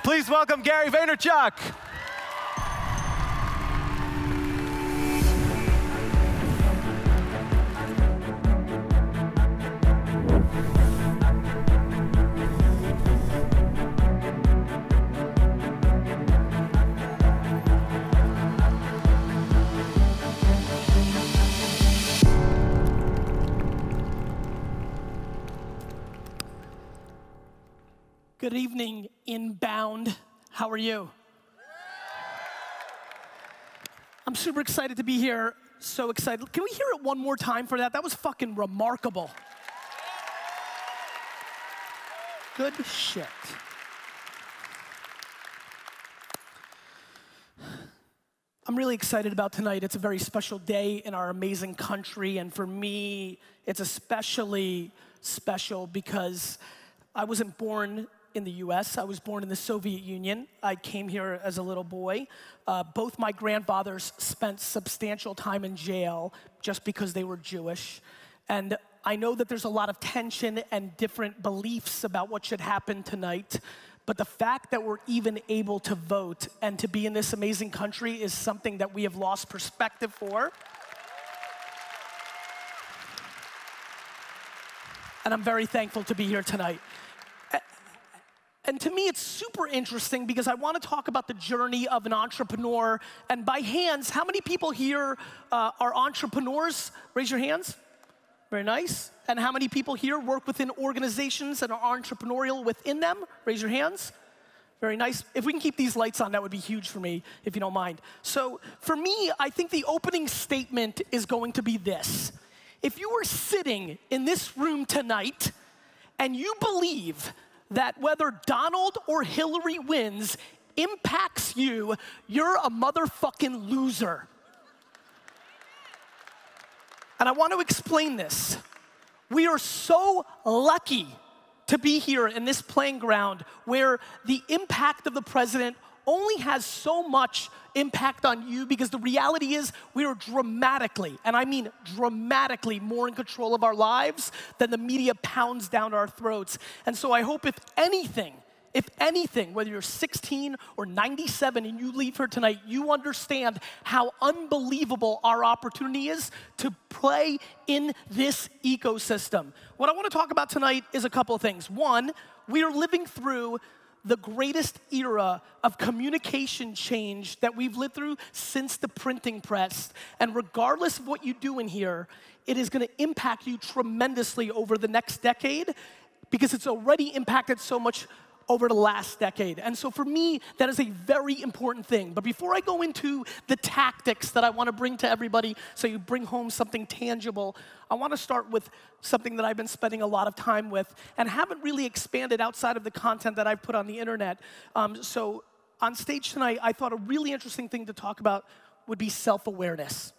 Please welcome Gary Vaynerchuk. Good evening, Inbound. How are you? I'm super excited to be here. So excited. Can we hear it one more time for that? That was fucking remarkable. Good shit. I'm really excited about tonight. It's a very special day in our amazing country, and for me, it's especially special because I wasn't born in the US. I was born in the Soviet Union. I came here as a little boy. Both my grandfathers spent substantial time in jail just because they were Jewish. And I know that there's a lot of tension and different beliefs about what should happen tonight. But the fact that we're even able to vote and to be in this amazing country is something that we have lost perspective for. And I'm very thankful to be here tonight. And to me, it's super interesting because I want to talk about the journey of an entrepreneur. And by hands, how many people here are entrepreneurs? Raise your hands. Very nice. And how many people here work within organizations and are entrepreneurial within them? Raise your hands. Very nice. If we can keep these lights on, that would be huge for me, if you don't mind. So for me, I think the opening statement is going to be this. If you were sitting in this room tonight and you believe that whether Donald or Hillary wins impacts you, you're a motherfucking loser. And I want to explain this. We are so lucky to be here in this playing ground where the impact of the president only has so much impact on you because the reality is we are dramatically, and I mean dramatically, more in control of our lives than the media pounds down our throats. And so I hope if anything, whether you're 16 or 97 and you leave here tonight, you understand how unbelievable our opportunity is to play in this ecosystem. What I want to talk about tonight is a couple of things. One, we are living through the greatest era of communication change that we've lived through since the printing press. And regardless of what you do in here, it is going to impact you tremendously over the next decade because it's already impacted so much over the last decade. And so for me, that is a very important thing. But before I go into the tactics that I want to bring to everybody so you bring home something tangible, I want to start with something that I've been spending a lot of time with and haven't really expanded outside of the content that I've put on the internet. So on stage tonight, I thought a really interesting thing to talk about would be self-awareness.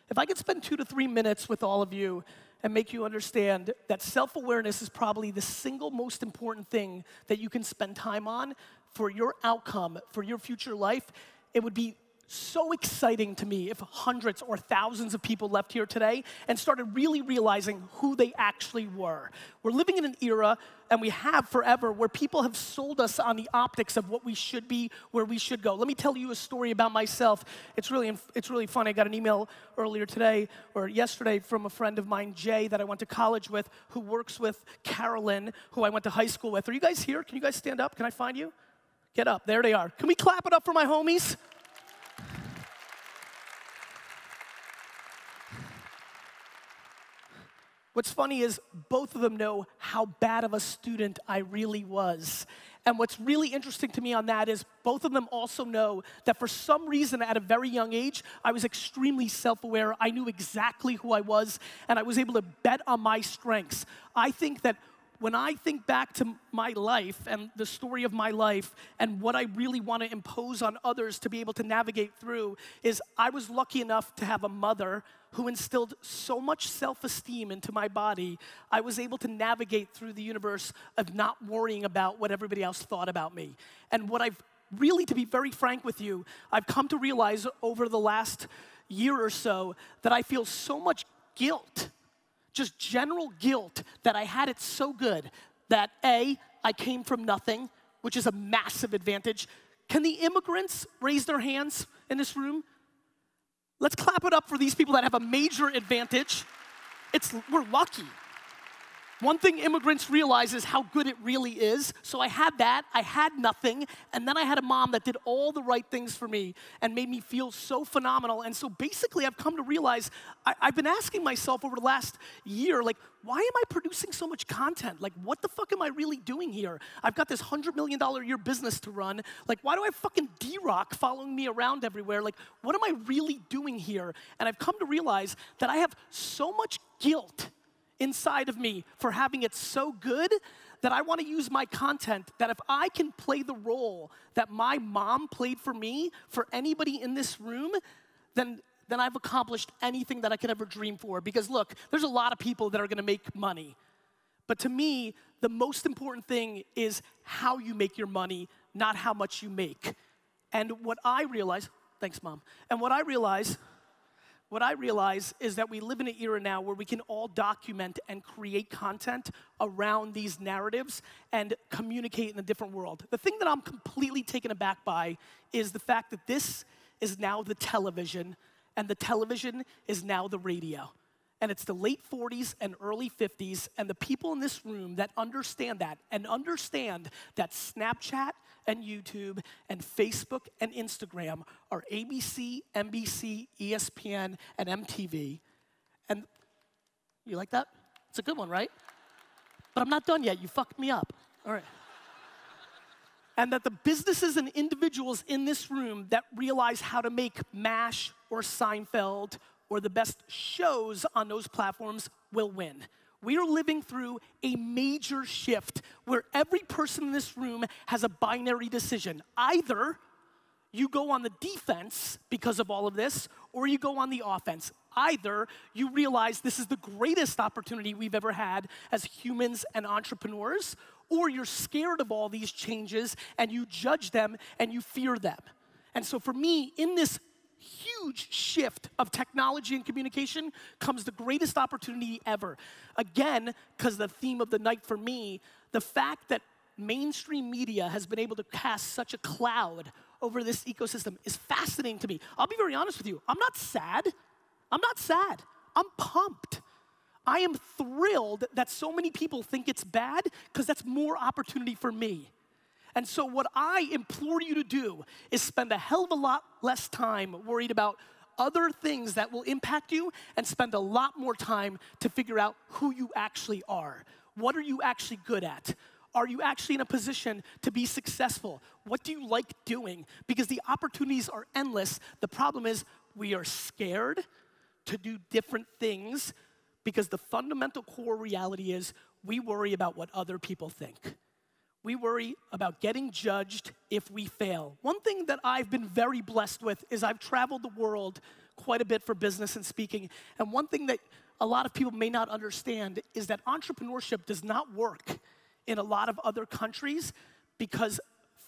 If I could spend 2 to 3 minutes with all of you and make you understand that self-awareness is probably the single most important thing that you can spend time on for your outcome, for your future life, it would be so exciting to me if hundreds or thousands of people left here today and started really realizing who they actually were. We're living in an era, and we have forever, where people have sold us on the optics of what we should be, where we should go. Let me tell you a story about myself. It's really funny. I got an email earlier today, or yesterday, from a friend of mine, Jay, that I went to college with, who works with Carolyn, who I went to high school with. Are you guys here? Can you guys stand up? Can I find you? Get up. There they are. Can we clap it up for my homies? What's funny is both of them know how bad of a student I really was. And what's really interesting to me on that is both of them also know that for some reason at a very young age, I was extremely self-aware. I knew exactly who I was, and I was able to bet on my strengths. I think that when I think back to my life and the story of my life and what I really want to impose on others to be able to navigate through is I was lucky enough to have a mother who instilled so much self-esteem into my body, I was able to navigate through the universe of not worrying about what everybody else thought about me. And what I've really, to be very frank with you, I've come to realize over the last year or so that I feel so much guilt, just general guilt, that I had it so good that A, I came from nothing, which is a massive advantage. Can the immigrants raise their hands in this room? Let's clap it up for these people that have a major advantage. We're lucky. One thing immigrants realize is how good it really is. So I had that, I had nothing, and then I had a mom that did all the right things for me and made me feel so phenomenal. And so basically I've come to realize, I've been asking myself over the last year, like, why am I producing so much content? Like, what the fuck am I really doing here? I've got this $100 million a year business to run. Like, why do I have fucking D-Rock following me around everywhere? Like, what am I really doing here? And I've come to realize that I have so much guilt inside of me for having it so good that I want to use my content, that if I can play the role that my mom played for me, for anybody in this room, then I've accomplished anything that I could ever dream for. Because look, there's a lot of people that are gonna make money. But to me, the most important thing is how you make your money, not how much you make. And what I realize, thanks Mom, and what I realize is that we live in an era now where we can all document and create content around these narratives and communicate in a different world. The thing that I'm completely taken aback by is the fact that this is now the television, and the television is now the radio. And it's the late 40s and early 50s, and the people in this room that understand that, and understand that Snapchat and YouTube and Facebook and Instagram are ABC, NBC, ESPN, and MTV. And you like that? It's a good one, right? But I'm not done yet. You fucked me up. All right. And that the businesses and individuals in this room that realize how to make MASH or Seinfeld or the best shows on those platforms will win. We are living through a major shift where every person in this room has a binary decision. Either you go on the defense because of all of this, or you go on the offense. Either you realize this is the greatest opportunity we've ever had as humans and entrepreneurs, or you're scared of all these changes and you judge them and you fear them. And so for me, in this huge shift of technology and communication comes the greatest opportunity ever. Again, because the theme of the night for me, the fact that mainstream media has been able to cast such a cloud over this ecosystem is fascinating to me. I'll be very honest with you. I'm not sad. I'm not sad. I'm pumped. I am thrilled that so many people think it's bad because that's more opportunity for me. And so what I implore you to do is spend a hell of a lot less time worried about other things that will impact you and spend a lot more time to figure out who you actually are. What are you actually good at? Are you actually in a position to be successful? What do you like doing? Because the opportunities are endless. The problem is we are scared to do different things because the fundamental core reality is we worry about what other people think. We worry about getting judged if we fail. One thing that I've been very blessed with is I've traveled the world quite a bit for business and speaking. And one thing that a lot of people may not understand is that entrepreneurship does not work in a lot of other countries because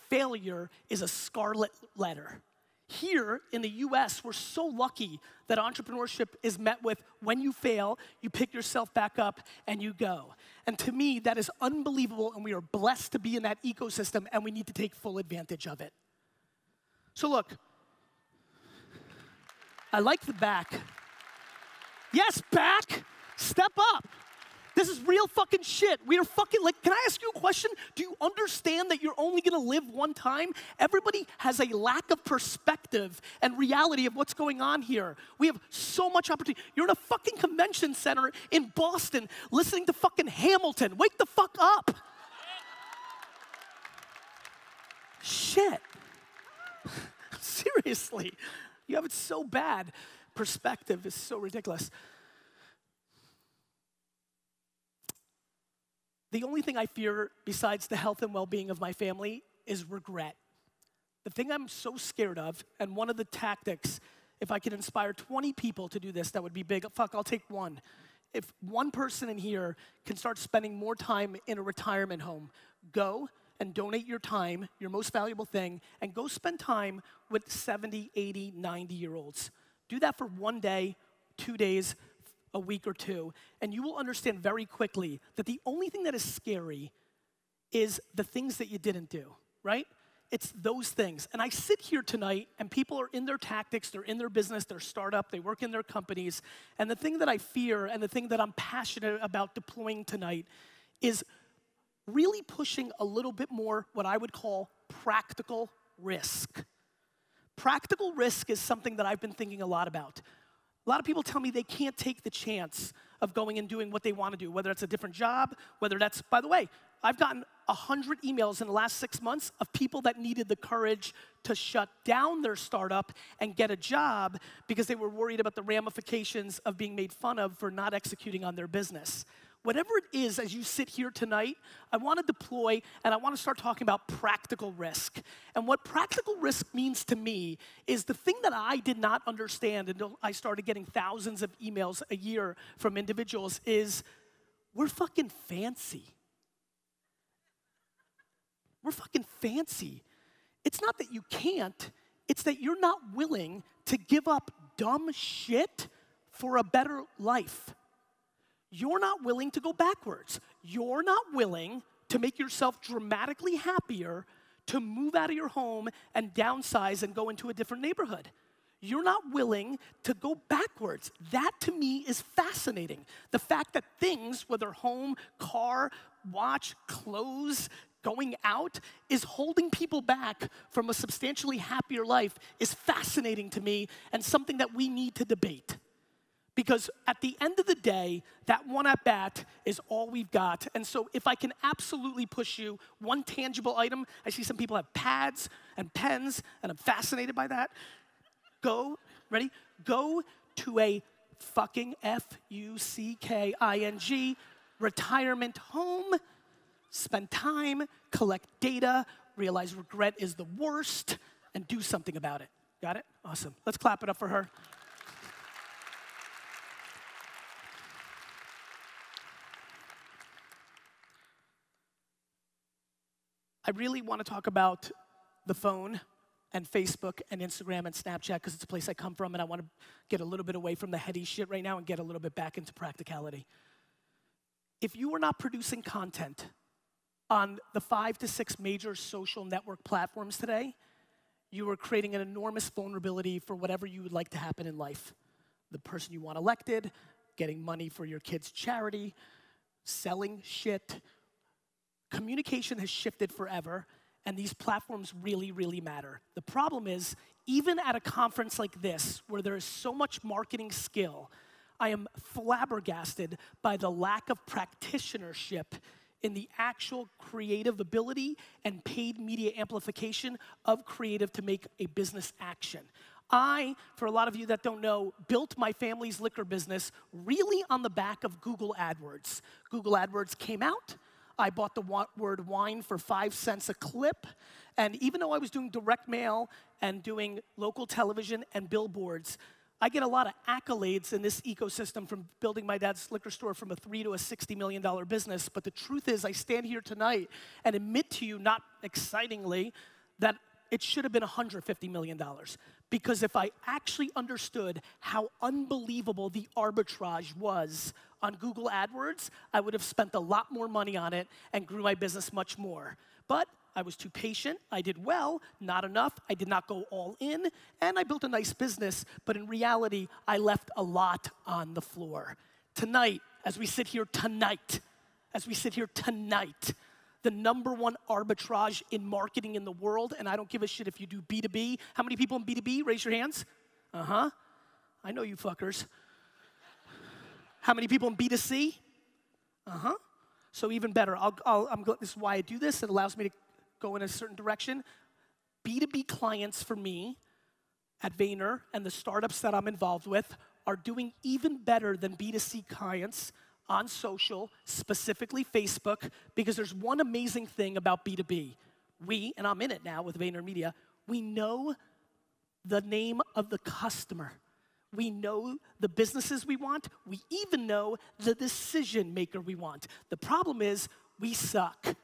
failure is a scarlet letter. Here in the US, we're so lucky that entrepreneurship is met with when you fail, you pick yourself back up and you go. And to me, that is unbelievable, and we are blessed to be in that ecosystem, and we need to take full advantage of it. So look, I like the back. Yes, back, step up. This is real fucking shit. We are fucking, like, can I ask you a question? Do you understand that you're only gonna live one time? Everybody has a lack of perspective and reality of what's going on here. We have so much opportunity. You're in a fucking convention center in Boston listening to fucking Hamilton. Wake the fuck up. Shit. Seriously. You have it so bad. Perspective is so ridiculous. The only thing I fear besides the health and well-being of my family is regret. The thing I'm so scared of, and one of the tactics, if I could inspire 20 people to do this, that would be big. Fuck, I'll take one. If one person in here can start spending more time in a retirement home, go and donate your time, your most valuable thing, and go spend time with 70, 80, 90-year-olds. Do that for 1 day, 2 days, a week or two, and you will understand very quickly that the only thing that is scary is the things that you didn't do. right? It's those things. And I sit here tonight, and people are in their tactics, they're in their business, their startup, they work in their companies. And the thing that I fear and the thing that I'm passionate about deploying tonight is really pushing a little bit more what I would call practical risk. Practical risk is something that I've been thinking a lot about. A lot of people tell me they can't take the chance of going and doing what they want to do, whether it's a different job, whether that's, by the way, I've gotten 100 emails in the last 6 months of people that needed the courage to shut down their startup and get a job because they were worried about the ramifications of being made fun of for not executing on their business. Whatever it is, as you sit here tonight, I want to deploy and I want to start talking about practical risk. And what practical risk means to me is the thing that I did not understand until I started getting thousands of emails a year from individuals is we're fucking fancy. We're fucking fancy. It's not that you can't, it's that you're not willing to give up dumb shit for a better life. You're not willing to go backwards. You're not willing to make yourself dramatically happier to move out of your home and downsize and go into a different neighborhood. You're not willing to go backwards. That to me is fascinating. The fact that things, whether home, car, watch, clothes, going out, is holding people back from a substantially happier life is fascinating to me and something that we need to debate. Because at the end of the day, that one at bat is all we've got. And so if I can absolutely push you one tangible item, I see some people have pads and pens, and I'm fascinated by that. Go, ready? Go to a fucking F-U-C-K-I-N-G retirement home, spend time, collect data, realize regret is the worst, and do something about it. Got it? Awesome. Let's clap it up for her. I really want to talk about the phone and Facebook and Instagram and Snapchat because it's a place I come from and I want to get a little bit away from the heady shit right now and get a little bit back into practicality. If you are not producing content on the 5 to 6 major social network platforms today, you are creating an enormous vulnerability for whatever you would like to happen in life. The person you want elected, getting money for your kid's charity, selling shit. Communication has shifted forever, and these platforms really, really matter. The problem is, even at a conference like this, where there is so much marketing skill, I am flabbergasted by the lack of practitionership in the actual creative ability and paid media amplification of creative to make a business action. I, for a lot of you that don't know, built my family's liquor business really on the back of Google AdWords. Google AdWords came out. I bought the word wine for 5 cents a clip. And even though I was doing direct mail and doing local television and billboards, I get a lot of accolades in this ecosystem from building my dad's liquor store from a $3 to a $60 million business. But the truth is, I stand here tonight and admit to you, not excitingly, that it should have been $150 million. Because if I actually understood how unbelievable the arbitrage was on Google AdWords, I would have spent a lot more money on it and grew my business much more. But I was too patient, I did well, not enough, I did not go all in, and I built a nice business, but in reality, I left a lot on the floor. Tonight, as we sit here tonight, the #1 arbitrage in marketing in the world, and I don't give a shit if you do B2B. How many people in B2B? Raise your hands. I know you fuckers. How many people in B2C? So even better. This is why I do this. It allows me to go in a certain direction. B2B clients for me at Vayner and the startups that I'm involved with are doing even better than B2C clients on social, specifically Facebook, because there's one amazing thing about B2B. We, and I'm in it now with VaynerMedia, we know the name of the customer. We know the businesses we want. We even know the decision maker we want. The problem is we suck.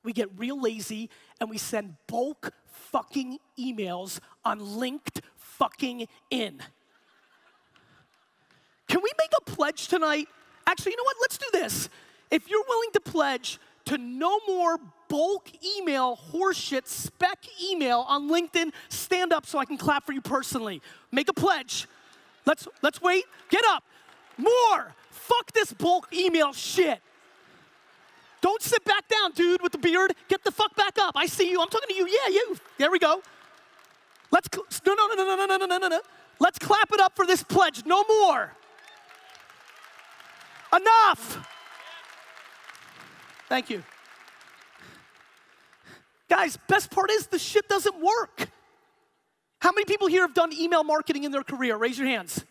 We get real lazy and we send bulk fucking emails on linked fucking in. Can we make a pledge tonight? Actually, you know what? Let's do this. If you're willing to pledge to no more bulk email, horseshit, spec email on LinkedIn, stand up so I can clap for you personally. Make a pledge. Let's wait. Get up. More. Fuck this bulk email shit. Don't sit back down, dude, with the beard. Get the fuck back up. I see you. I'm talking to you. Yeah, you. There we go. No. Let's clap it up for this pledge. No more. Enough. Thank you. Guys, best part is the shit doesn't work. How many people here have done email marketing in their career? Raise your hands.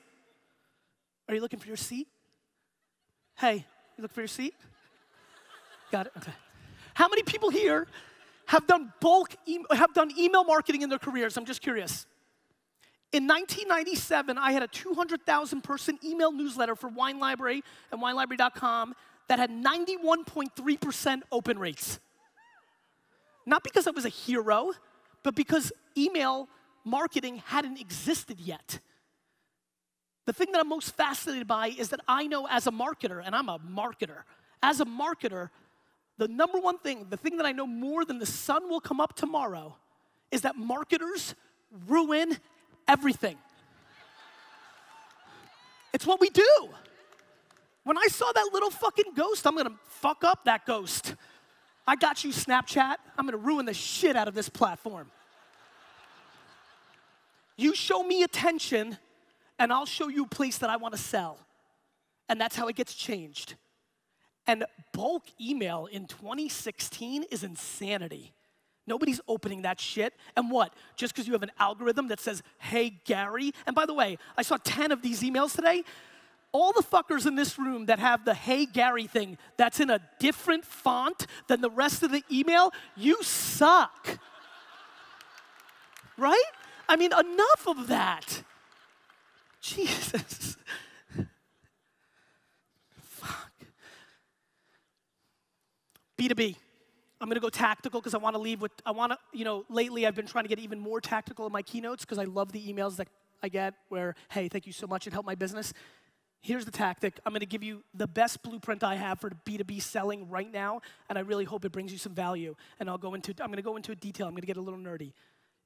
Are you looking for your seat? Hey, you looking for your seat? Got it, okay. How many people here have done email marketing in their careers? I'm just curious. In 1997, I had a 200,000 person email newsletter for Wine Library and WineLibrary.com that had 91.3% open rates. Not because I was a hero, but because email marketing hadn't existed yet. The thing that I'm most fascinated by is that I know as a marketer, and I'm a marketer, as a marketer, the number one thing, the thing that I know more than the sun will come up tomorrow, is that marketers ruin everything. It's what we do. When I saw that little fucking ghost, I'm gonna fuck up that ghost. I got you, Snapchat. I'm gonna ruin the shit out of this platform. You show me attention, and I'll show you a place that I wanna sell. And that's how it gets changed. And bulk email in 2016 is insanity. Nobody's opening that shit. And what? Just because you have an algorithm that says, hey, Gary. And by the way, I saw 10 of these emails today. All the fuckers in this room that have the hey, Gary thing that's in a different font than the rest of the email, you suck. Right? I mean, enough of that. Jesus. Fuck. B2B. I'm gonna go tactical because I wanna leave with, lately I've been trying to get even more tactical in my keynotes because I love the emails that I get where, hey, thank you so much, it helped my business. Here's the tactic. I'm gonna give you the best blueprint I have for B2B selling right now, and I really hope it brings you some value. And I'm gonna go into detail, I'm gonna get a little nerdy.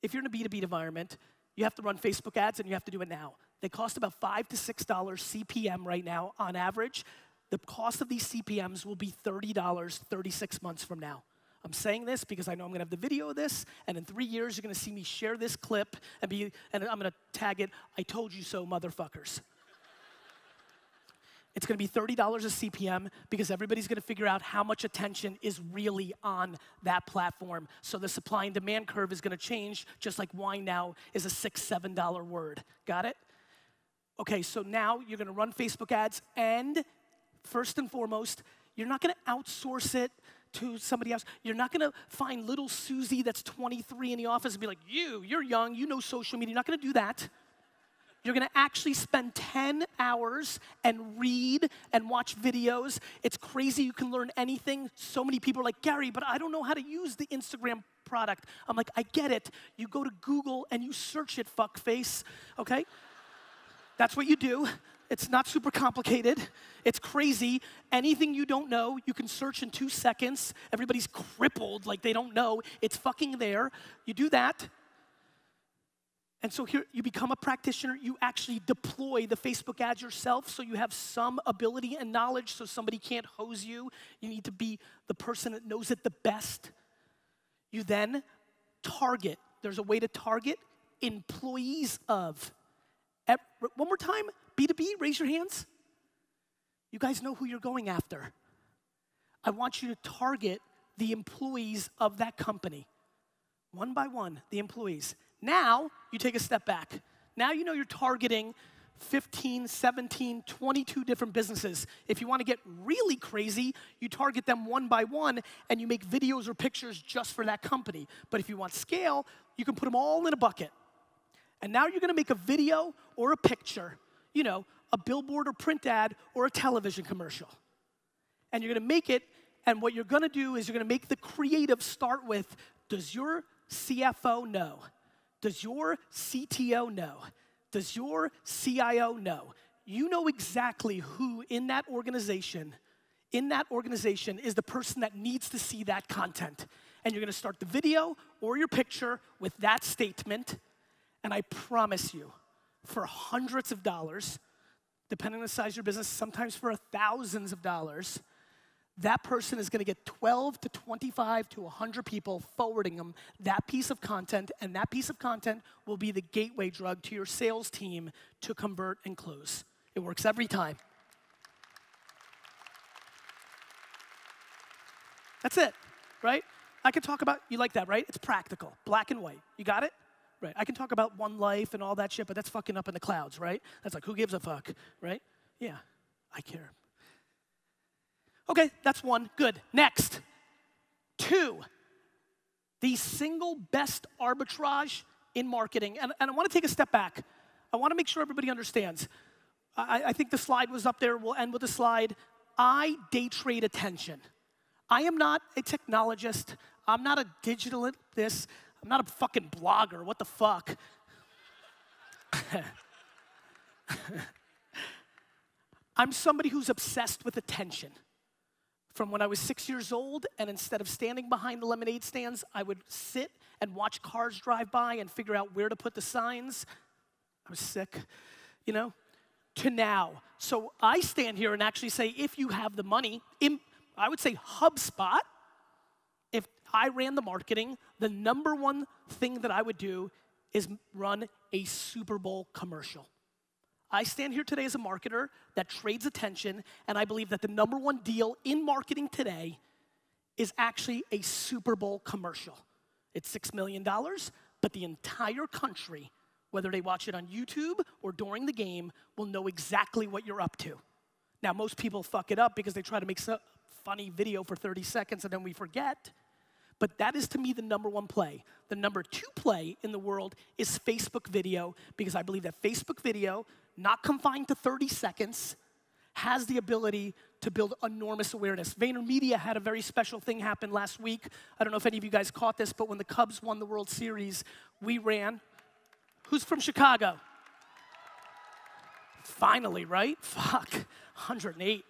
If you're in a B2B environment, you have to run Facebook ads and you have to do it now. They cost about $5 to $6 CPM right now on average. The cost of these CPMs will be $30 36 months from now. I'm saying this because I know I'm gonna have the video of this, and in 3 years, you're gonna see me share this clip, and I'm gonna tag it, I told you so, motherfuckers. It's gonna be $30 a CPM because everybody's gonna figure out how much attention is really on that platform. So the supply and demand curve is gonna change, just like wine now is a $6, $7 word. Got it? Okay, so now you're gonna run Facebook ads, and first and foremost, you're not gonna outsource it to somebody else. You're not gonna find little Susie that's 23 in the office and be like, you're young, you know social media. You're not gonna do that. You're gonna actually spend 10 hours and read and watch videos. It's crazy, you can learn anything. So many people are like, Gary, but I don't know how to use the Instagram product. I'm like, I get it. You go to Google and you search it, fuckface, okay? That's what you do. It's not super complicated. It's crazy. Anything you don't know, you can search in 2 seconds. Everybody's crippled like they don't know. It's fucking there. You do that. And so here, you become a practitioner. You actually deploy the Facebook ads yourself so you have some ability and knowledge so somebody can't hose you. You need to be the person that knows it the best. You then target. There's a way to target employees of. One more time, B2B, raise your hands. You guys know who you're going after. I want you to target the employees of that company. One by one, the employees. Now, you take a step back. Now you know you're targeting 15, 17, 22 different businesses. If you want to get really crazy, you target them one by one and you make videos or pictures just for that company. But if you want scale, you can put them all in a bucket. And now you're gonna make a video or a picture, a billboard or print ad or a television commercial. And you're gonna make it, and what you're gonna do is you're gonna make the creative start with, does your CFO know? Does your CTO know? Does your CIO know? You know exactly who in that organization in that organization is the person that needs to see that content. And you're gonna start the video or your picture with that statement, and I promise you, for hundreds of dollars, depending on the size of your business, sometimes for thousands of dollars, that person is gonna get 12 to 25 to 100 people forwarding them that piece of content, and that piece of content will be the gateway drug to your sales team to convert and close. It works every time. That's it, right? I can talk about, you like that, right? It's practical, black and white. You got it? Right. I can talk about one life and all that shit, but that's fucking up in the clouds, right? That's like, who gives a fuck, right? Yeah, I care. Okay, that's one, good. Next, 2, the single best arbitrage in marketing, and I wanna take a step back. I wanna make sure everybody understands. I think the slide was up there, we'll end with the slide. I day trade attention. I am not a technologist, I'm not a digital this, I'm not a fucking blogger, what the fuck? I'm somebody who's obsessed with attention. From when I was 6 years old, and instead of standing behind the lemonade stands, I would sit and watch cars drive by and figure out where to put the signs. I was sick, you know? To now. So I stand here and actually say, if you have the money, I would say HubSpot, if I ran the marketing, the #1 thing that I would do is run a Super Bowl commercial. I stand here today as a marketer that trades attention, and I believe that the #1 deal in marketing today is actually a Super Bowl commercial. It's $6 million, but the entire country, whether they watch it on YouTube or during the game, will know exactly what you're up to. Now, most people fuck it up because they try to make some funny video for 30 seconds and then we forget. But that is, to me, the #1 play. The #2 play in the world is Facebook video, because I believe that Facebook video, not confined to 30 seconds, has the ability to build enormous awareness. VaynerMedia had a very special thing happen last week. I don't know if any of you guys caught this, but when the Cubs won the World Series, we ran. Who's from Chicago? Finally, right? Fuck, 108.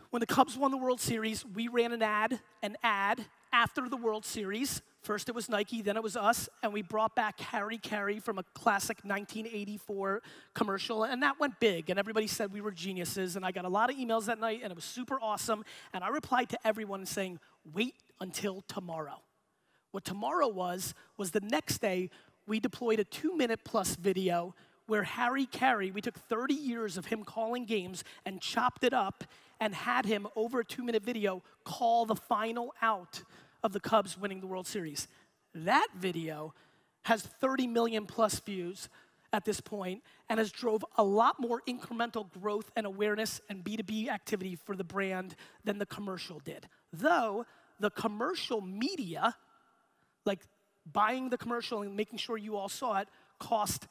When the Cubs won the World Series, we ran an ad after the World Series. First it was Nike, then it was us, and we brought back Harry Carey from a classic 1984 commercial, and that went big, and everybody said we were geniuses, and I got a lot of emails that night, and it was super awesome, and I replied to everyone saying, wait until tomorrow. What tomorrow was the next day, we deployed a 2-minute plus video where Harry Carey, we took 30 years of him calling games and chopped it up and had him, over a 2-minute video, call the final out of the Cubs winning the World Series. That video has 30 million plus views at this point and has drove a lot more incremental growth and awareness and B2B activity for the brand than the commercial did. Though the commercial media, like buying the commercial and making sure you all saw it, cost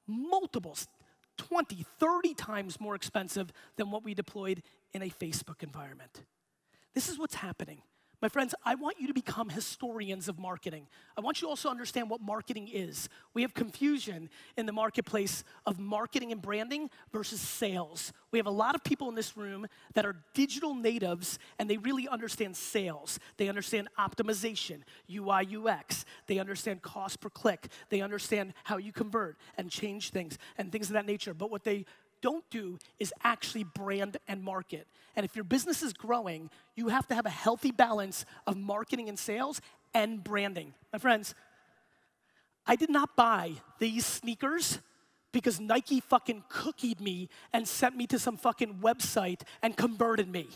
multiples, 20, 30 times more expensive than what we deployed in a Facebook environment. This is what's happening. My friends, I want you to become historians of marketing. I want you also to understand what marketing is. We have confusion in the marketplace of marketing and branding versus sales. We have a lot of people in this room that are digital natives, and they really understand sales. They understand optimization, UI, UX. They understand cost per click. They understand how you convert and change things and things of that nature. But what they don't do is actually brand and market. And if your business is growing, you have to have a healthy balance of marketing and sales and branding. My friends, I did not buy these sneakers because Nike fucking cookied me and sent me to some fucking website and converted me.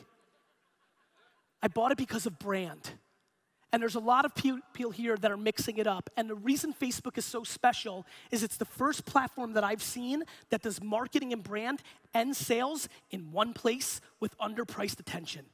I bought it because of brand. And there's a lot of people here that are mixing it up. And the reason Facebook is so special is it's the first platform that I've seen that does marketing and brand and sales in one place with underpriced attention.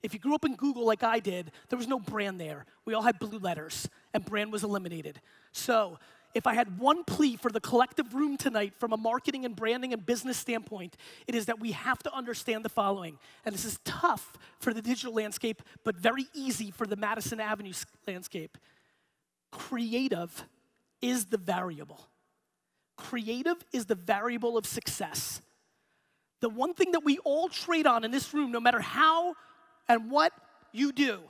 If you grew up in Google like I did, there was no brand there. We all had blue letters, and brand was eliminated. So if I had one plea for the collective room tonight from a marketing and branding and business standpoint, it is that we have to understand the following. And this is tough for the digital landscape, but very easy for the Madison Avenue landscape. Creative is the variable. Creative is the variable of success. The one thing that we all trade on in this room, no matter how and what you do,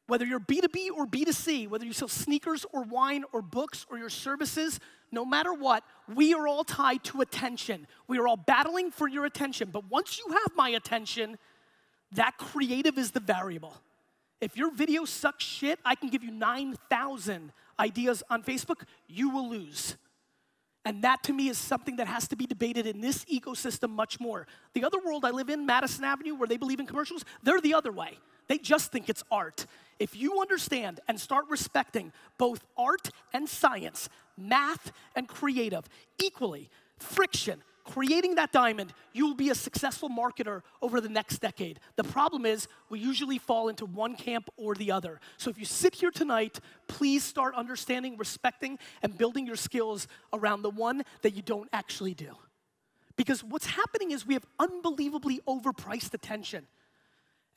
whether you're B2B or B2C, whether you sell sneakers or wine or books or your services, no matter what, we are all tied to attention. We are all battling for your attention. But once you have my attention, that creative is the variable. If your video sucks shit, I can give you 9,000 ideas on Facebook, you will lose. And that, to me, is something that has to be debated in this ecosystem much more. The other world I live in, Madison Avenue, where they believe in commercials, they're the other way. They just think it's art. If you understand and start respecting both art and science, math and creative, equally, friction, creating that diamond, you will be a successful marketer over the next decade. The problem is, we usually fall into one camp or the other. So if you sit here tonight, please start understanding, respecting, and building your skills around the one that you don't actually do. Because what's happening is we have unbelievably overpriced attention.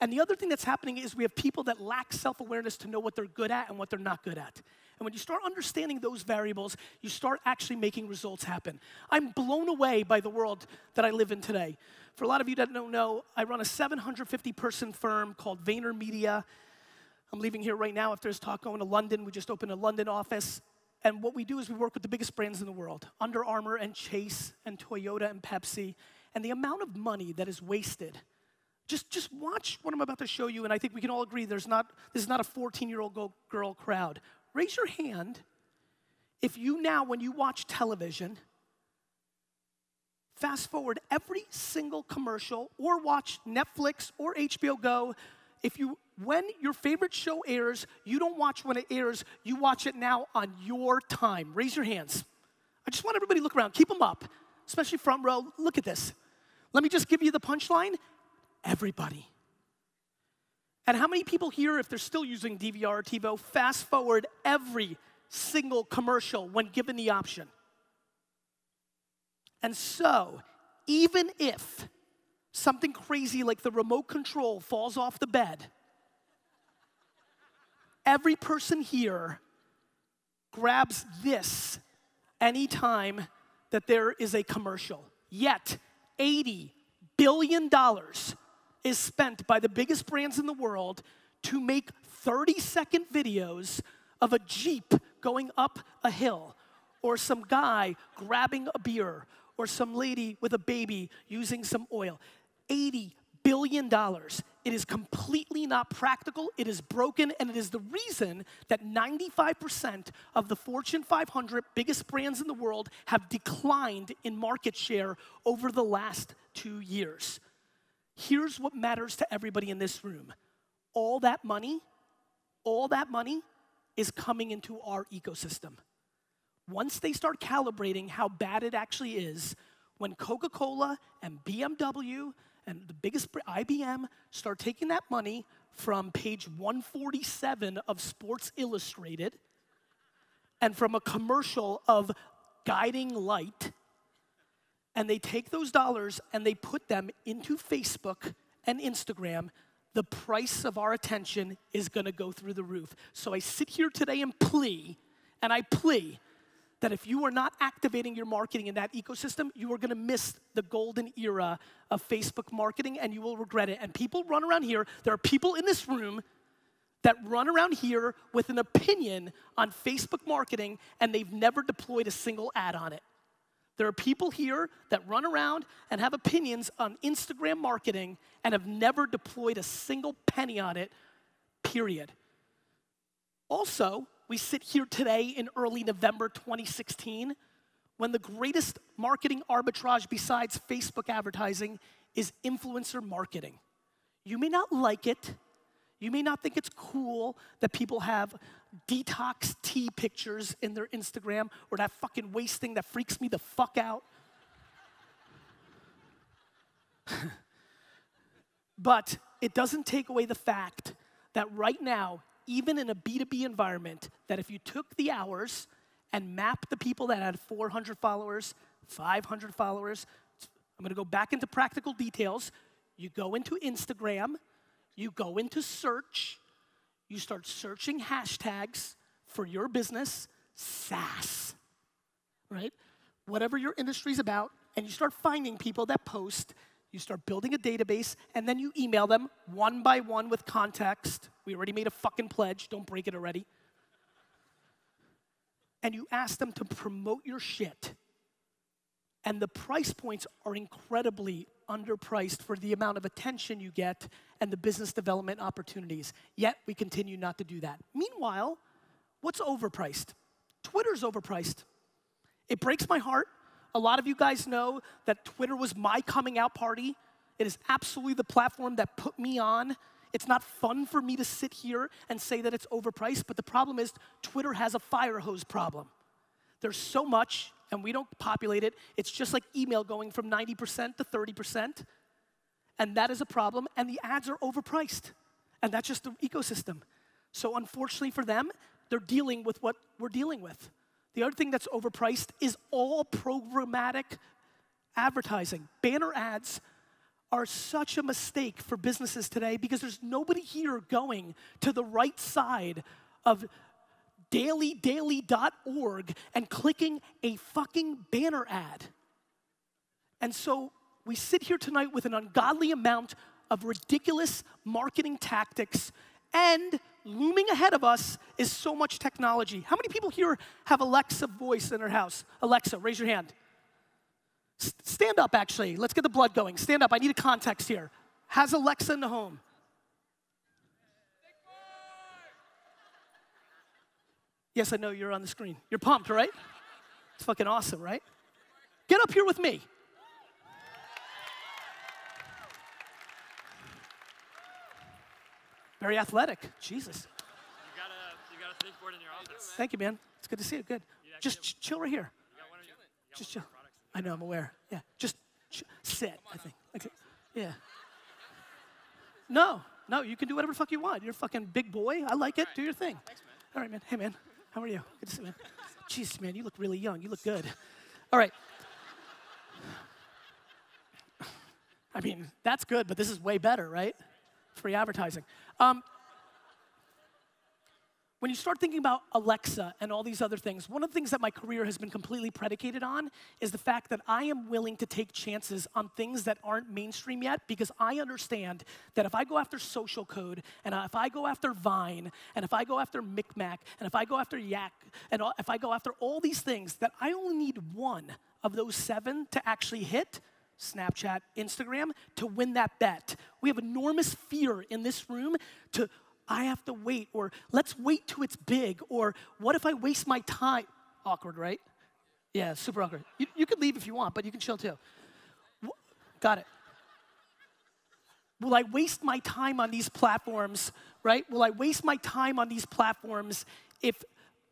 And the other thing that's happening is we have people that lack self-awareness to know what they're good at and what they're not good at. And when you start understanding those variables, you start actually making results happen. I'm blown away by the world that I live in today. For a lot of you that don't know, I run a 750-person firm called Vaynermedia. I'm leaving here right now after this talk, going to London. We just opened a London office. And what we do is we work with the biggest brands in the world, Under Armour and Chase and Toyota and Pepsi. And the amount of money that is wasted. Just watch what I'm about to show you, and I think we can all agree this is not a 14-year-old girl crowd. Raise your hand if you now, when you watch television, fast forward every single commercial or watch Netflix or HBO Go. When your favorite show airs, you don't watch when it airs, you watch it now on your time. Raise your hands. I just want everybody to look around. Keep them up, especially front row. Look at this. Let me just give you the punchline. Everybody. And how many people here, if they're still using DVR or TiVo, fast forward every single commercial when given the option? And so, even if something crazy like the remote control falls off the bed, every person here grabs this anytime that there is a commercial. Yet, $80 billion is spent by the biggest brands in the world to make 30-second videos of a Jeep going up a hill, or some guy grabbing a beer, or some lady with a baby using some oil. $80 billion. It is completely not practical, it is broken, and it is the reason that 95% of the Fortune 500 biggest brands in the world have declined in market share over the last 2 years. Here's what matters to everybody in this room. All that money is coming into our ecosystem. Once they start calibrating how bad it actually is, when Coca-Cola and BMW and the biggest IBM start taking that money from page 147 of Sports Illustrated and from a commercial of Guiding Light, and they take those dollars and they put them into Facebook and Instagram, the price of our attention is gonna go through the roof. So I sit here today and plea that if you are not activating your marketing in that ecosystem, you are gonna miss the golden era of Facebook marketing and you will regret it. And people run around here, there are people in this room that run around here with an opinion on Facebook marketing and they've never deployed a single ad on it. There are people here that run around and have opinions on Instagram marketing and have never deployed a single penny on it, period. Also, we sit here today in early November 2016 when the greatest marketing arbitrage besides Facebook advertising is influencer marketing. You may not like it. You may not think it's cool that people have detox tea pictures in their Instagram or that fucking waste thing that freaks me the fuck out. But it doesn't take away the fact that right now, even in a B2B environment, that if you took the hours and mapped the people that had 400 followers, 500 followers, I'm gonna go back into practical details. You go into Instagram, you go into search, you start searching hashtags for your business, SaaS, right? Whatever your industry's about, and you start finding people that post You start building a database, and then you email them one by one with context. We already made a fucking pledge. Don't break it already. And you ask them to promote your shit. And the price points are incredibly underpriced for the amount of attention you get and the business development opportunities. Yet, we continue not to do that. Meanwhile, what's overpriced? Twitter's overpriced. It breaks my heart. A lot of you guys know that Twitter was my coming out party. It is absolutely the platform that put me on. It's not fun for me to sit here and say that it's overpriced, but the problem is Twitter has a fire hose problem. There's so much, and we don't populate it. It's just like email going from 90% to 30%, and that is a problem, and the ads are overpriced, and that's just the ecosystem. So unfortunately for them, they're dealing with what we're dealing with. The other thing that's overpriced is all programmatic advertising. Banner ads are such a mistake for businesses today because there's nobody here going to the right side of daily.org and clicking a fucking banner ad. And so we sit here tonight with an ungodly amount of ridiculous marketing tactics, and looming ahead of us is so much technology. How many people here have Alexa voice in their house? Alexa, raise your hand. Stand up, actually. Let's get the blood going. Stand up. I need a context here. Has Alexa in the home? Yes, I know you're on the screen. You're pumped, right? It's fucking awesome, right? Get up here with me. Very athletic. Jesus. You got a thinkboard in your office. Thank you, man. It's good to see you. Good. Just chill right here. Just chill. I know, I'm aware. Yeah. Just sit, I think. Okay. Yeah. No, you can do whatever the fuck you want. You're a fucking big boy. I like it. Do your thing. Thanks, man. All right, man. Hey, man. How are you? Good to see you, man. Jesus, man, you look really young. You look good. All right. I mean, that's good, but this is way better, right? Free advertising. When you start thinking about Alexa and all these other things, one of the things that my career has been completely predicated on is the fact that I am willing to take chances on things that aren't mainstream yet, because I understand that if I go after social code, and if I go after Vine, and if I go after Micmac, and if I go after Yak, and if I go after all these things, that I only need one of those 7 to actually hit, Snapchat, Instagram, to win that bet. We have enormous fear in this room to, I have to wait, or let's wait till it's big, or what if I waste my time? Awkward, right? Yeah, super awkward. You can leave if you want, but you can chill too. Got it. Will I waste my time on these platforms, right? Will I waste my time on these platforms if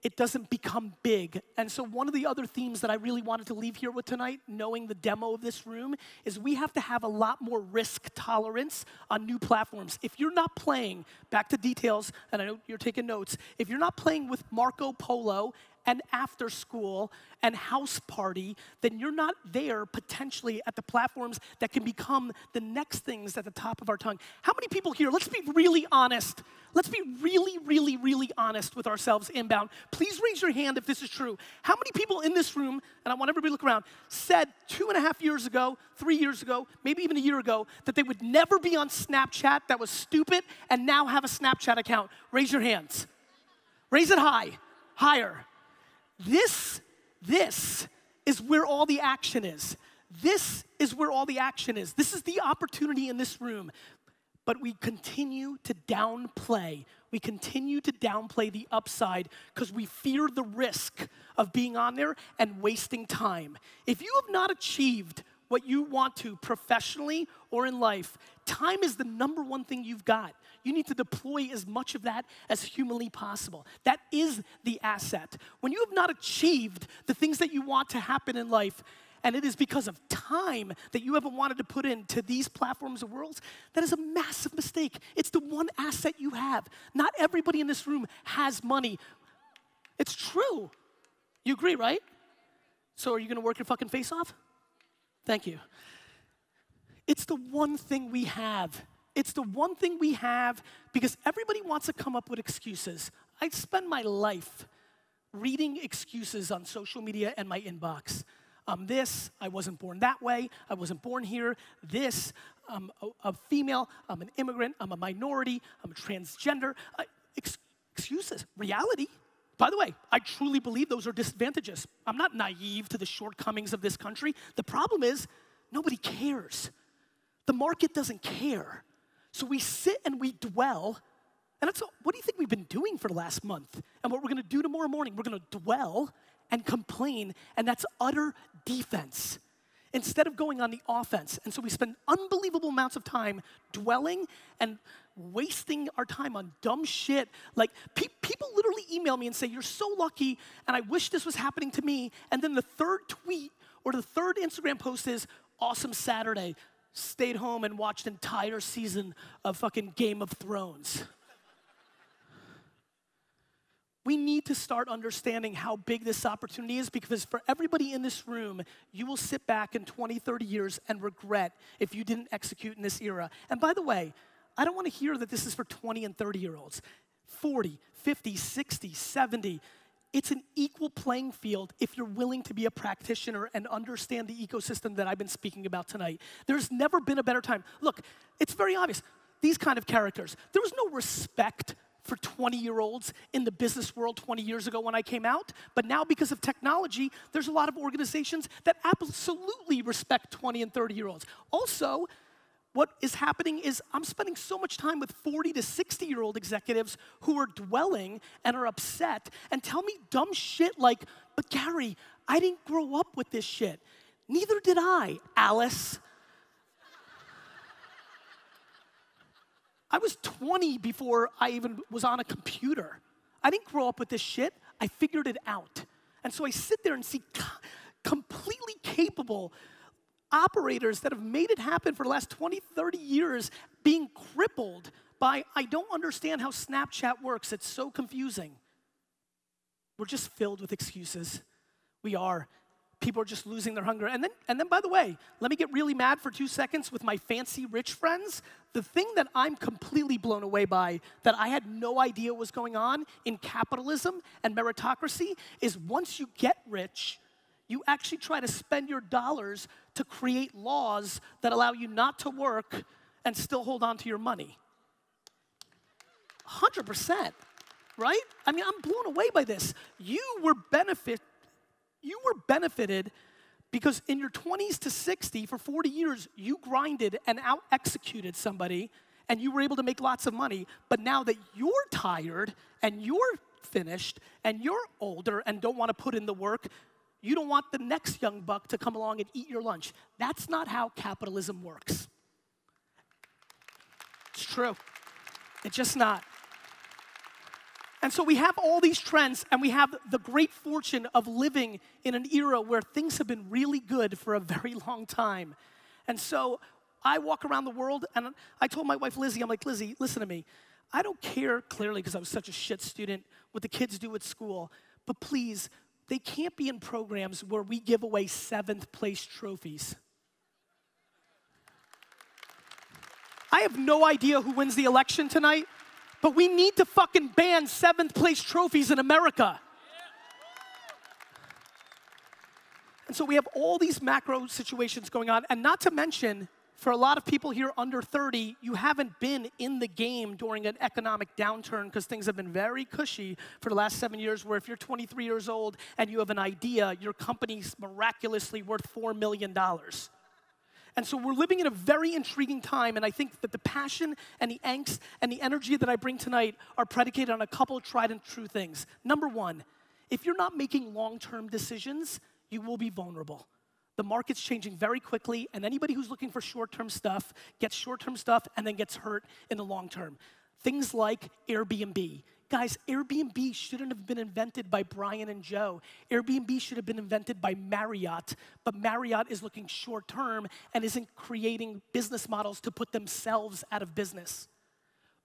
it doesn't become big? And so one of the other themes that I really wanted to leave here with tonight, knowing the demo of this room, is we have to have a lot more risk tolerance on new platforms. If you're not playing, back to details, and I know you're taking notes, if you're not playing with Marco Polo and After School and House Party, then you're not there potentially at the platforms that can become the next things at the top of our tongue. How many people here, let's be really honest. Let's be really, really, really honest with ourselves inbound. Please raise your hand if this is true. How many people in this room, and I want everybody to look around, said 2.5 years ago, 3 years ago, maybe even a year ago, that they would never be on Snapchat, that was stupid, and now have a Snapchat account? Raise your hands. Raise it high, higher. This is where all the action is. This is where all the action is. This is the opportunity in this room. But we continue to downplay. We continue to downplay the upside because we fear the risk of being on there and wasting time. If you have not achieved what you want to professionally or in life, time is the #1 thing you've got. You need to deploy as much of that as humanly possible. That is the asset. When you have not achieved the things that you want to happen in life, and it is because of time that you haven't wanted to put into these platforms or worlds, that is a massive mistake. It's the one asset you have. Not everybody in this room has money. It's true. You agree, right? So are you gonna work your fucking face off? Thank you. It's the one thing we have. It's the one thing we have because everybody wants to come up with excuses. I spend my life reading excuses on social media and my inbox. I'm this, I wasn't born that way, I wasn't born here, this, I'm a female, I'm an immigrant, I'm a minority, I'm a transgender. Excuses. Reality. By the way, I truly believe those are disadvantages. I'm not naive to the shortcomings of this country. The problem is, nobody cares. The market doesn't care. So we sit and we dwell, and that's what do you think we've been doing for the last month? And what we're gonna do tomorrow morning, we're gonna dwell and complain, and that's utter defense, instead of going on the offense. And so we spend unbelievable amounts of time dwelling and wasting our time on dumb shit. Like, people literally email me and say, you're so lucky, and I wish this was happening to me. And then the third tweet or the third Instagram post is, awesome Saturday, stayed home and watched an entire season of fucking Game of Thrones. We need to start understanding how big this opportunity is, because for everybody in this room, you will sit back in 20, 30 years and regret if you didn't execute in this era. And by the way, I don't want to hear that this is for 20 and 30-year-olds. 40, 50, 60, 70. It's an equal playing field if you're willing to be a practitioner and understand the ecosystem that I've been speaking about tonight. There's never been a better time. Look, it's very obvious. These kind of characters, there was no respect for 20-year-olds in the business world 20 years ago when I came out. But now, because of technology, there's a lot of organizations that absolutely respect 20 and 30-year-olds. Also, what is happening is I'm spending so much time with 40 to 60-year-old executives who are dwelling and are upset and tell me dumb shit like, but Gary, I didn't grow up with this shit. Neither did I, Alice. I was 20 before I even was on a computer. I didn't grow up with this shit. I figured it out. And so I sit there and see completely capable operators that have made it happen for the last 20, 30 years being crippled by, I don't understand how Snapchat works. It's so confusing. We're just filled with excuses. We are. People are just losing their hunger. And then, by the way, let me get really mad for 2 seconds with my fancy rich friends. The thing that I'm completely blown away by, that I had no idea was going on in capitalism and meritocracy, is once you get rich, you actually try to spend your dollars to create laws that allow you not to work and still hold on to your money. 100%, right? I mean, I'm blown away by this. You were benefited because in your 20s to 60, for 40 years, you grinded and out-executed somebody, and you were able to make lots of money. But now that you're tired, and you're finished, and you're older, and don't want to put in the work, you don't want the next young buck to come along and eat your lunch. That's not how capitalism works. It's true. It's just not. And so we have all these trends, and we have the great fortune of living in an era where things have been really good for a very long time. And so I walk around the world, and I told my wife, Lizzie, I'm like, Lizzie, listen to me. I don't care, clearly, because I was such a shit student, what the kids do at school, but please, they can't be in programs where we give away 7th place trophies. I have no idea who wins the election tonight, but we need to fucking ban 7th place trophies in America. And so we have all these macro situations going on, and not to mention, for a lot of people here under 30, you haven't been in the game during an economic downturn because things have been very cushy for the last 7 years, where if you're 23 years old and you have an idea, your company's miraculously worth $4 million. And so we're living in a very intriguing time, and I think that the passion and the angst and the energy that I bring tonight are predicated on a couple of tried and true things. Number one, if you're not making long-term decisions, you will be vulnerable. The market's changing very quickly, and anybody who's looking for short-term stuff gets short-term stuff and then gets hurt in the long term. Things like Airbnb. Guys, Airbnb shouldn't have been invented by Brian and Joe. Airbnb should have been invented by Marriott, but Marriott is looking short-term and isn't creating business models to put themselves out of business.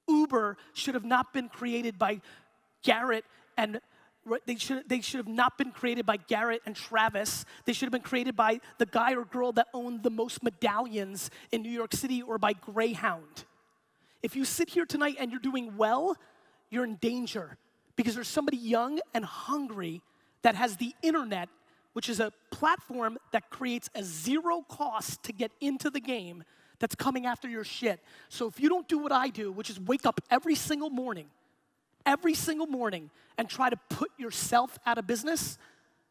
Uber should have not been created by Garrett and they should have not been created by Garrett and Travis. They should have been created by the guy or girl that owned the most medallions in New York City, or by Greyhound. If you sit here tonight and you're doing well, you're in danger, because there's somebody young and hungry that has the internet which is a platform that creates a zero cost to get into the game that's coming after your shit. So if you don't do what I do, which is wake up every single morning, and try to put yourself out of business,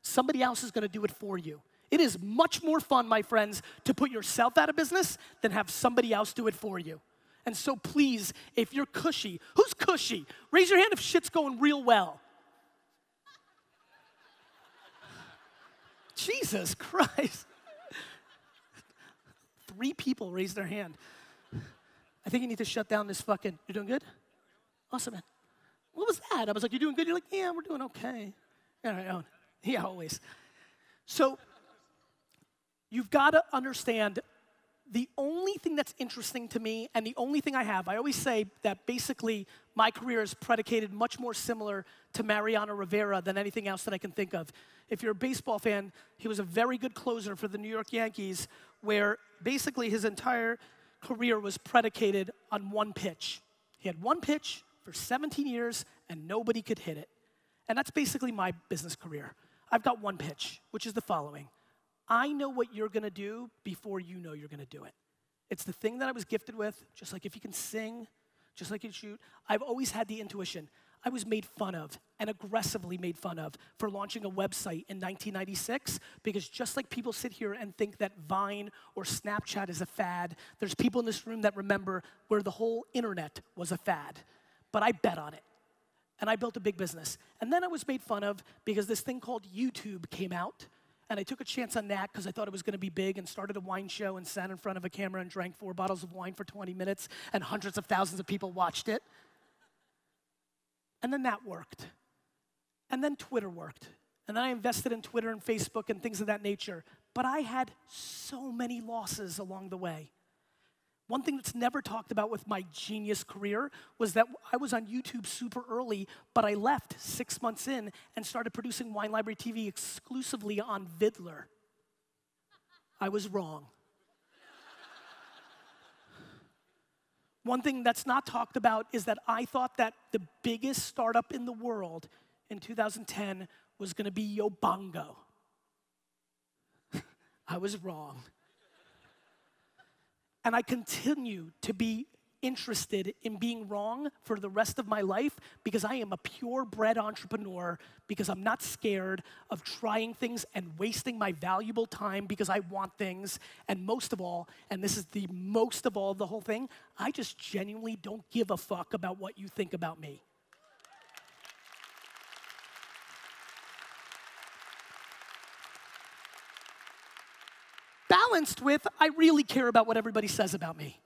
somebody else is gonna do it for you. It is much more fun, my friends, to put yourself out of business than have somebody else do it for you. And so please, if you're cushy, who's cushy? Raise your hand if shit's going real well. Jesus Christ. 3 people raised their hand. I think you need to shut down this fucking, you're doing good? Awesome, man. What was that? I was like, you doing good? You're like, yeah, we're doing okay. All right, yeah, always. So, you've got to understand the only thing that's interesting to me and the only thing I always say that basically my career is predicated much more similar to Mariano Rivera than anything else that I can think of. If you're a baseball fan, he was a very good closer for the New York Yankees where basically his entire career was predicated on one pitch. He had one pitch for 17 years and nobody could hit it. And that's basically my business career. I've got one pitch, which is the following. I know what you're gonna do before you know you're gonna do it. It's the thing that I was gifted with, just like if you can sing, just like you can shoot. I've always had the intuition. I was made fun of, and aggressively made fun of, for launching a website in 1996, because just like people sit here and think that Vine or Snapchat is a fad, there's people in this room that remember where the whole internet was a fad. But I bet on it. And I built a big business. And then I was made fun of because this thing called YouTube came out. And I took a chance on that because I thought it was going to be big and started a wine show and sat in front of a camera and drank 4 bottles of wine for 20 minutes and hundreds of thousands of people watched it. And then that worked. And then Twitter worked. And then I invested in Twitter and Facebook and things of that nature. But I had so many losses along the way. One thing that's never talked about with my genius career was that I was on YouTube super early, but I left 6 months in and started producing Wine Library TV exclusively on Vidler. I was wrong. One thing that's not talked about is that I thought that the biggest startup in the world in 2010 was gonna be Yobongo. I was wrong. And I continue to be interested in being wrong for the rest of my life because I am a purebred entrepreneur, because I'm not scared of trying things and wasting my valuable time because I want things. And most of all, and this is the most of all of the whole thing, I just genuinely don't give a fuck about what you think about me. Balanced with, I really care about what everybody says about me.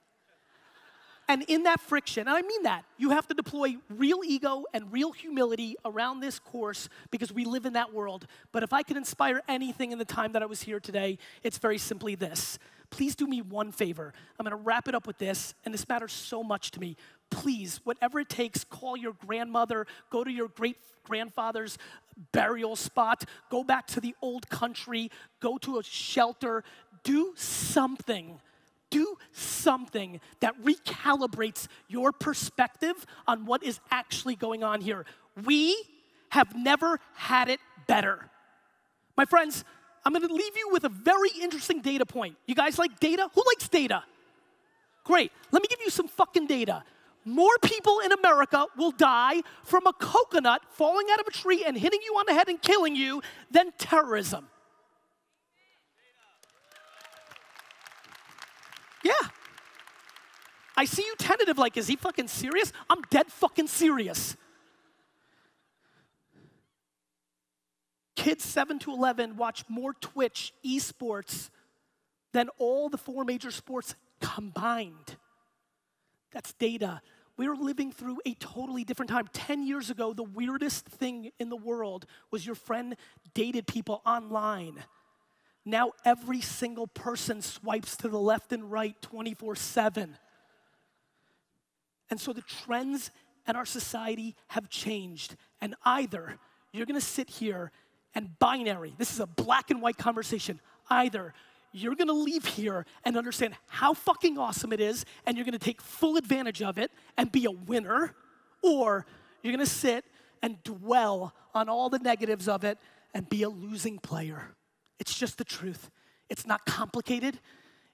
And in that friction, and I mean that, you have to deploy real ego and real humility around this course because we live in that world. But if I could inspire anything in the time that I was here today, it's very simply this. Please do me one favor. I'm gonna wrap it up with this, and this matters so much to me. Please, whatever it takes, call your grandmother, go to your great-grandfather's burial spot, go back to the old country, go to a shelter, do something that recalibrates your perspective on what is actually going on here. We have never had it better. My friends, I'm gonna leave you with a very interesting data point. You guys like data? Who likes data? Great, let me give you some fucking data. More people in America will die from a coconut falling out of a tree and hitting you on the head and killing you than terrorism. Yeah. I see you tentative like, is he fucking serious? I'm dead fucking serious. Kids 7 to 11 watch more Twitch esports than all the 4 major sports combined. That's data. We're living through a totally different time. 10 years ago, the weirdest thing in the world was your friend dated people online. Now every single person swipes to the left and right 24/7. And so the trends in our society have changed. And either you're gonna sit here and binary, this is a black and white conversation, either you're gonna leave here and understand how fucking awesome it is and you're gonna take full advantage of it and be a winner, or you're gonna sit and dwell on all the negatives of it and be a losing player. It's just the truth. It's not complicated.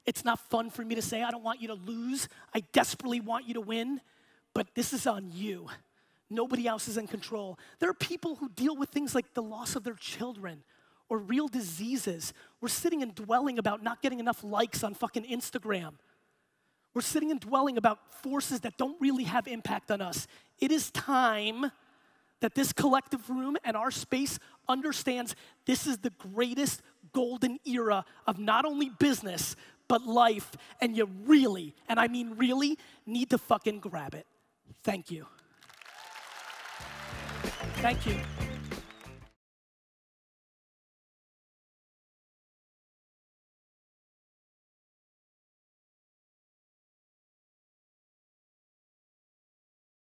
It's not fun for me to say, I don't want you to lose. I desperately want you to win, but this is on you. Nobody else is in control. There are people who deal with things like the loss of their children or real diseases. We're sitting and dwelling about not getting enough likes on fucking Instagram. We're sitting and dwelling about forces that don't really have impact on us. It is time that this collective room and our space understands this is the greatest golden era of not only business, but life, and you really, and I mean really, need to fucking grab it. Thank you. Thank you.